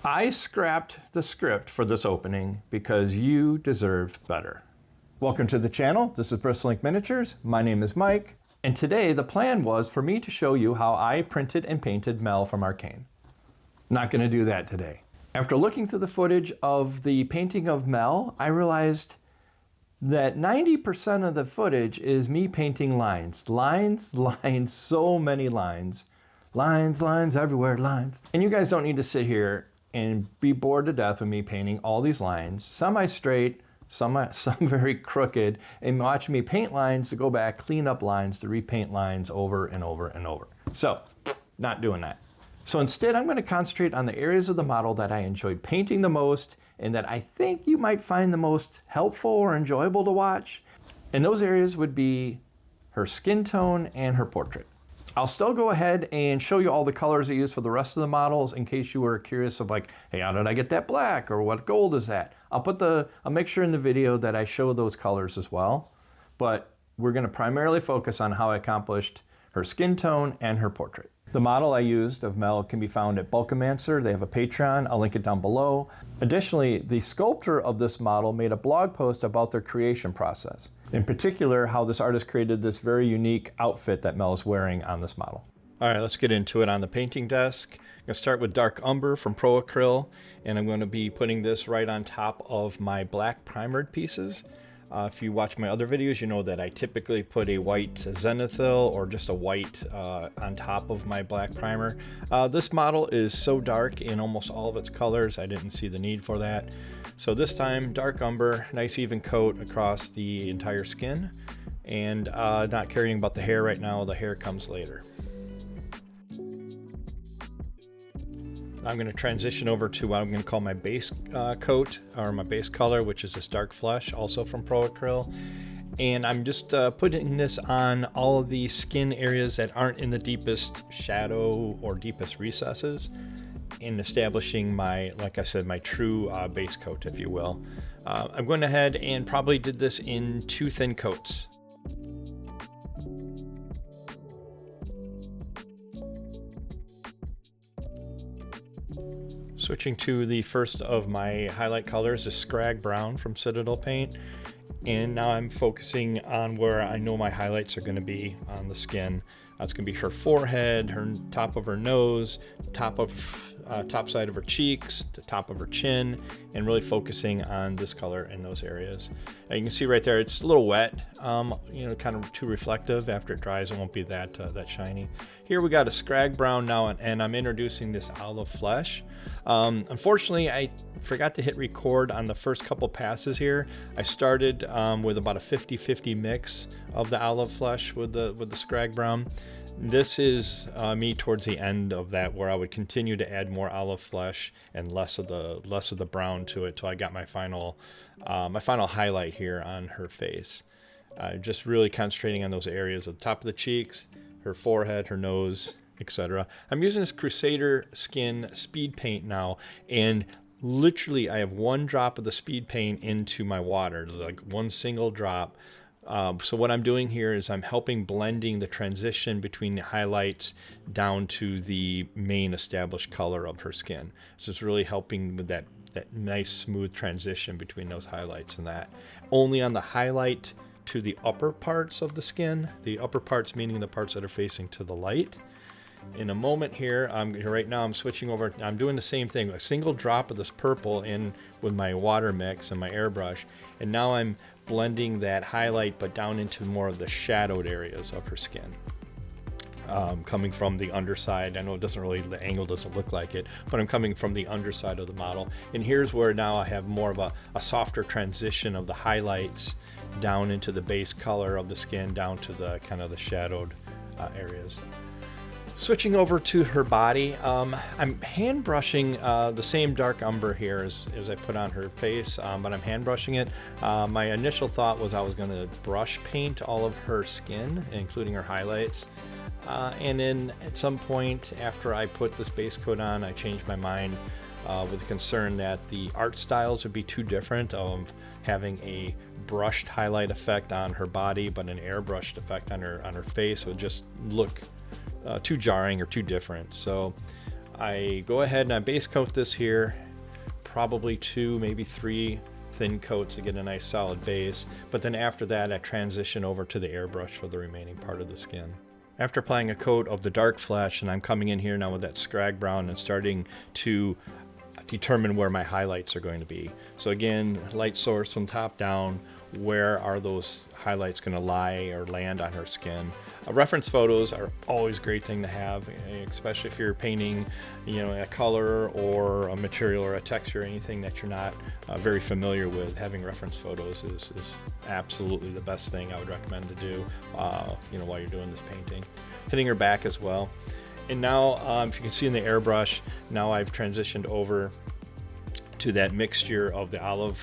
I scrapped the script for this opening because you deserve better. Welcome to the channel. This is Bristlink Miniatures. My name is Mike, and today the plan was for me to show you how I printed and painted Mel from Arcane. Not going to do that today. After looking through the footage of the painting of Mel, I realized that 90% of the footage is me painting lines. Lines, lines, so many lines. Lines, lines, everywhere, lines. And you guys don't need to sit here and be bored to death with me painting all these lines, semi-straight, some very crooked, and watch me paint lines to go back, clean up lines, to repaint lines over and over and over. So, not doing that. So instead, I'm going to concentrate on the areas of the model that I enjoyed painting the most and that I think you might find the most helpful or enjoyable to watch. And those areas would be her skin tone and her portrait. I'll still go ahead and show you all the colors I use for the rest of the models in case you were curious of like, hey, how did I get that black, or what gold is that? I'll make sure in the video that I show those colors as well, but we're going to primarily focus on how I accomplished her skin tone and her portrait. The model I used of Mel can be found at Bulkamancer. They have a Patreon. I'll link it down below. Additionally, the sculptor of this model made a blog post about their creation process. In particular, how this artist created this very unique outfit that Mel is wearing on this model. All right, let's get into it on the painting desk. I'm going to start with Dark Umber from Pro Acryl, and I'm going to be putting this right on top of my black primered pieces. If you watch my other videos, you know that I typically put a white zenithal or just a white on top of my black primer. This model is so dark in almost all of its colors, I didn't see the need for that. So this time, Dark Umber, nice even coat across the entire skin, and not caring about the hair right now, the hair comes later. I'm going to transition over to what I'm going to call my base coat, or my base color, which is this Dark Flesh, also from Pro Acryl. And I'm just putting this on all of the skin areas that aren't in the deepest shadow or deepest recesses, and establishing my, like I said, my true base coat, if you will. I'm going ahead and probably did this in 2 thin coats. Switching to the first of my highlight colors is Scrag Brown from Citadel Paint. And now I'm focusing on where I know my highlights are going to be on the skin. It's going to be her forehead, her top of her nose, top side of her cheeks, the top of her chin, and really focusing on this color in those areas. You can see right there, it's a little wet, you know, kind of too reflective. After it dries, it won't be that shiny. Here we got a Scrag Brown now, and I'm introducing this Olive Flesh. Unfortunately, I forgot to hit record on the first couple passes here. I started with about a 50-50 mix of the Olive Flesh with the Scrag Brown. This is me towards the end of that, where I would continue to add more Olive Flesh and less of the brown to it, till I got my final highlight here on her face. Just really concentrating on those areas at the top of the cheeks, her forehead, her nose, etc. I'm using this Crusader Skin Speed Paint now, and literally I have 1 drop of the speed paint into my water, like 1 single drop. So what I'm doing here is I'm helping blending the transition between the highlights down to the main established color of her skin. So it's really helping with that nice smooth transition between those highlights and that. Only on the highlight to the upper parts of the skin, the upper parts meaning the parts that are facing to the light. In a moment here, right now I'm switching over, I'm doing the same thing, a single drop of this purple in with my water mix and my airbrush, and now I'm blending that highlight but down into more of the shadowed areas of her skin. Coming from the underside, I know it doesn't really, the angle doesn't look like it, but I'm coming from the underside of the model, and here's where now I have more of a softer transition of the highlights down into the base color of the skin, down to the kind of the shadowed areas. Switching over to her body, I'm hand brushing the same Dark Umber here as I put on her face, but I'm hand brushing it. My initial thought was I was going to brush paint all of her skin, including her highlights. And then at some point after I put this base coat on, I changed my mind with the concern that the art styles would be too different, of having a brushed highlight effect on her body but an airbrushed effect on her face would just look too jarring or too different. So I go ahead and I base coat this here, probably 2, maybe 3 thin coats to get a nice solid base, but then after that I transition over to the airbrush for the remaining part of the skin. After applying a coat of the dark flesh, and I'm coming in here now with that scrag brown and starting to determine where my highlights are going to be. So again, light source from top down, where are those highlights going to lie or land on her skin. Reference photos are always a great thing to have, especially if you're painting, you know, a color or a material or a texture, anything that you're not very familiar with. Having reference photos is absolutely the best thing I would recommend to do, you know, while you're doing this painting. Hitting her back as well. And now, if you can see in the airbrush, now I've transitioned over to that mixture of the olive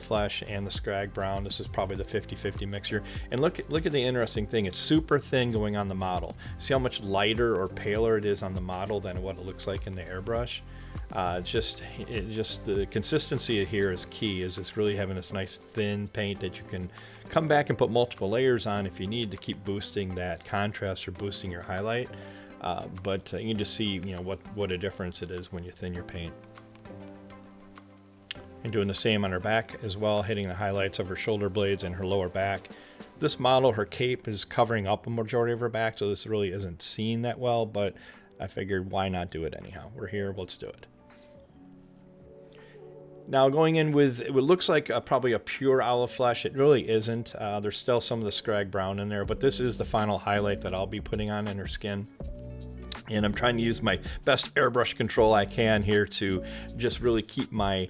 flesh and the scrag brown. This is probably the 50-50 mixture. And look at the interesting thing. It's super thin going on the model. See how much lighter or paler it is on the model than what it looks like in the airbrush. Just the consistency here is key. Is it's really having this nice thin paint that you can come back and put multiple layers on if you need to keep boosting that contrast or boosting your highlight. But you can just see, you know, what a difference it is when you thin your paint. And doing the same on her back as well, hitting the highlights of her shoulder blades and her lower back. This model, her cape is covering up a majority of her back, so this really isn't seen that well, but I figured why not do it anyhow. We're here, let's do it. Now going in with, it looks like probably a pure olive flesh. It really isn't. There's still some of the scrag brown in there, but this is the final highlight that I'll be putting on in her skin. And I'm trying to use my best airbrush control I can here to just really keep my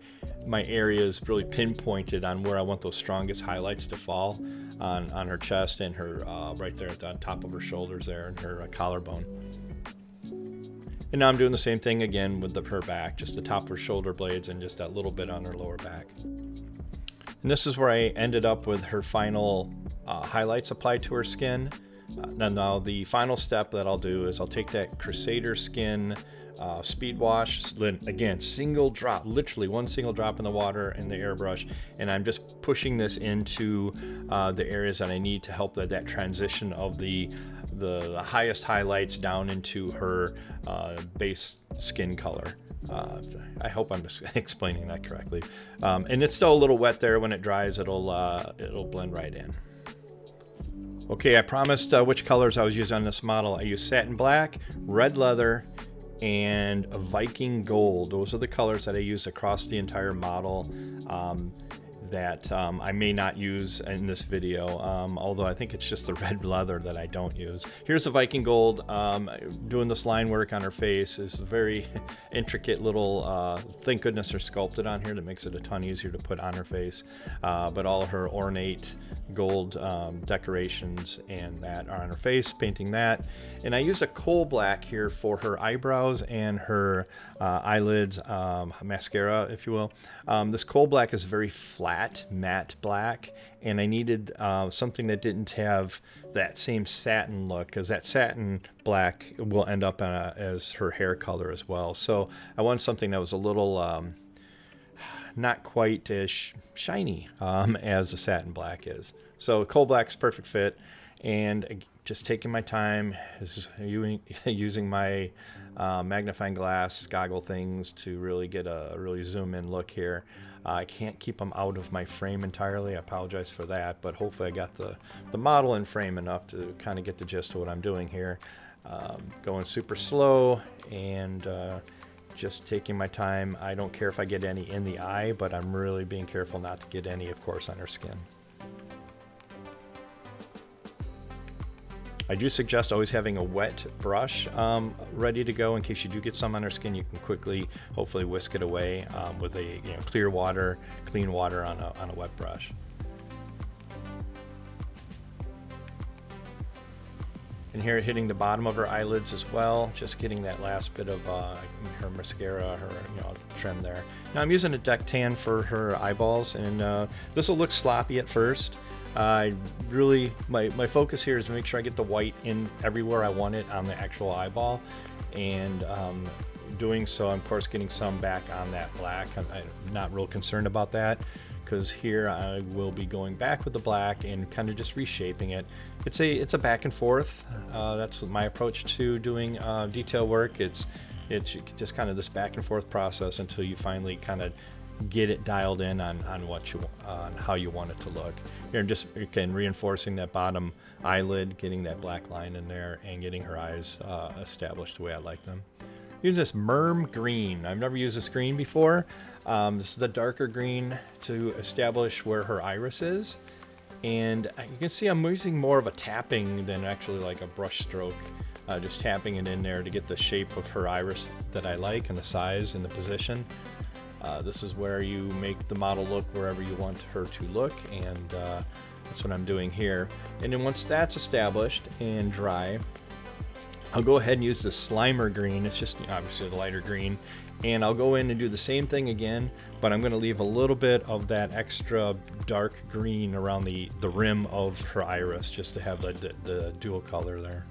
areas really pinpointed on where I want those strongest highlights to fall on her chest and her right there at the top of her shoulders there and her collarbone. And now I'm doing the same thing again with her back, just the top of her shoulder blades and just that little bit on her lower back. And this is where I ended up with her final highlights applied to her skin. Now the final step that I'll do is I'll take that Crusader skin speed wash, again, single drop, literally one single drop in the water in the airbrush, and I'm just pushing this into the areas that I need to help that transition of the highest highlights down into her base skin color. I hope I'm just explaining that correctly. And it's still a little wet there. When it dries, it'll blend right in. Okay, I promised which colors I was using on this model. I used satin black, red leather, and a Viking gold. Those are the colors that I used across the entire model that I may not use in this video, although I think it's just the red leather that I don't use. Here's the Viking gold. Doing this line work on her face is a very intricate little, thank goodness they're sculpted on here. That makes it a ton easier to put on her face. But all of her ornate gold decorations and that are on her face, painting that. And I used a coal black here for her eyebrows and her eyelids, mascara, if you will. This coal black is very flat, matte black, and I needed something that didn't have that same satin look, because that satin black will end up as her hair color as well. So I wanted something that was a little not quite as shiny as the satin black is. So coal black's perfect fit, and just taking my time, using my magnifying glass goggle things to really get a really zoom in look here. I can't keep them out of my frame entirely. I apologize for that, but hopefully I got the model in frame enough to kind of get the gist of what I'm doing here. Going super slow and just taking my time. I don't care if I get any in the eye, but I'm really being careful not to get any, of course, on her skin. I do suggest always having a wet brush ready to go in case you do get some on her skin. You can quickly, hopefully, whisk it away with a clear water, clean water on a wet brush. And here, hitting the bottom of her eyelids as well, just getting that last bit of her mascara, her trim there. Now I'm using a deck tan for her eyeballs, and this will look sloppy at first. I really, my focus here is to make sure I get the white in everywhere I want it on the actual eyeball, and doing so, I'm of course getting some back on that black. I'm not real concerned about that, because here I will be going back with the black and kind of just reshaping it. It's a back and forth. That's my approach to doing detail work. It's It's just kind of this back and forth process until you finally kind of get it dialed in on what you on how you want it to look. Here, just again reinforcing that bottom eyelid, getting that black line in there, and getting her eyes established the way I like them. Use this Merm green. I've never used this green before. This is the darker green to establish where her iris is, and you can see I'm using more of a tapping than actually like a brush stroke. Just tapping it in there to get the shape of her iris that I like, and the size and the position. This is where you make the model look wherever you want her to look, and that's what I'm doing here. And then once that's established and dry, I'll go ahead and use the Slimer green. It's just obviously the lighter green, and I'll go in and do the same thing again, but I'm going to leave a little bit of that extra dark green around the rim of her iris, just to have the dual color there.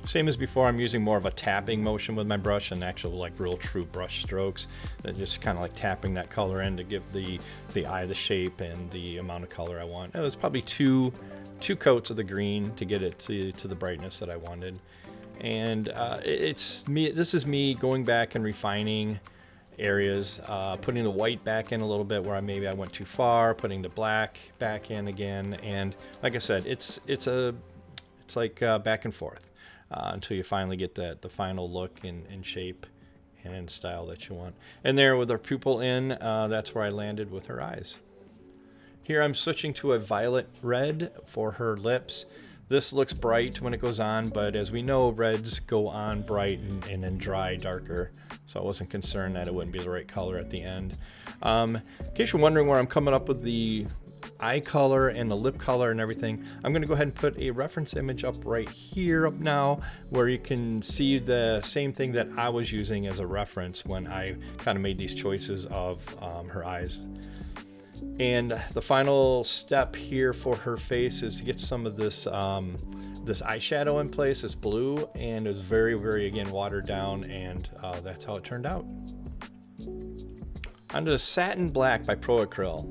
Same as before, I'm using more of a tapping motion with my brush and actual like real true brush strokes. Just kind of like tapping that color in to give the eye the shape and the amount of color I want. It was probably two coats of the green to get it to the brightness that I wanted. And it's me. This is me going back and refining areas, putting the white back in a little bit where maybe I went too far, putting the black back in again. And like I said, it's like back and forth. Until you finally get the final look and shape and style that you want. And there with our pupil in, that's where I landed with her eyes. Here I'm switching to a violet red for her lips. This looks bright when it goes on, but as we know, reds go on bright and then dry darker. So I wasn't concerned that it wouldn't be the right color at the end. In case you're wondering where I'm coming up with the eye color and the lip color and everything, I'm going to go ahead and put a reference image up right here up now, where you can see the same thing that I was using as a reference when I kind of made these choices of her eyes. And the final step here for her face is to get some of this this eyeshadow in place, this blue, and it's very, very again watered down, and that's how it turned out. Onto the Satin Black by Pro Acryl.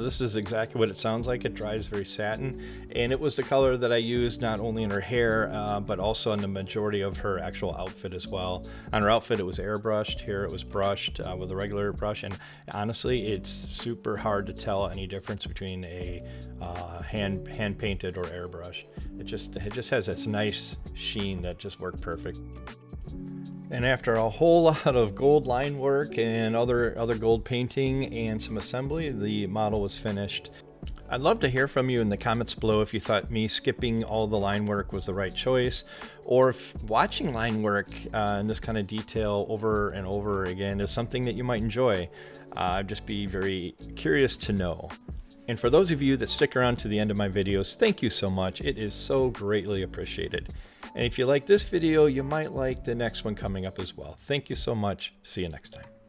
This is exactly what it sounds like. It dries very satin, and it was the color that I used not only in her hair, but also in the majority of her actual outfit as well. On her outfit, it was airbrushed. Here, it was brushed with a regular brush, and honestly, it's super hard to tell any difference between a hand painted or airbrush. It just has this nice sheen that just worked perfect. And after a whole lot of gold line work and other gold painting and some assembly, the model was finished. I'd love to hear from you in the comments below if you thought me skipping all the line work was the right choice, or if watching line work in this kind of detail over and over again is something that you might enjoy. I'd just be very curious to know. And for those of you that stick around to the end of my videos, thank you so much. It is so greatly appreciated. And if you like this video, you might like the next one coming up as well. Thank you so much. See you next time.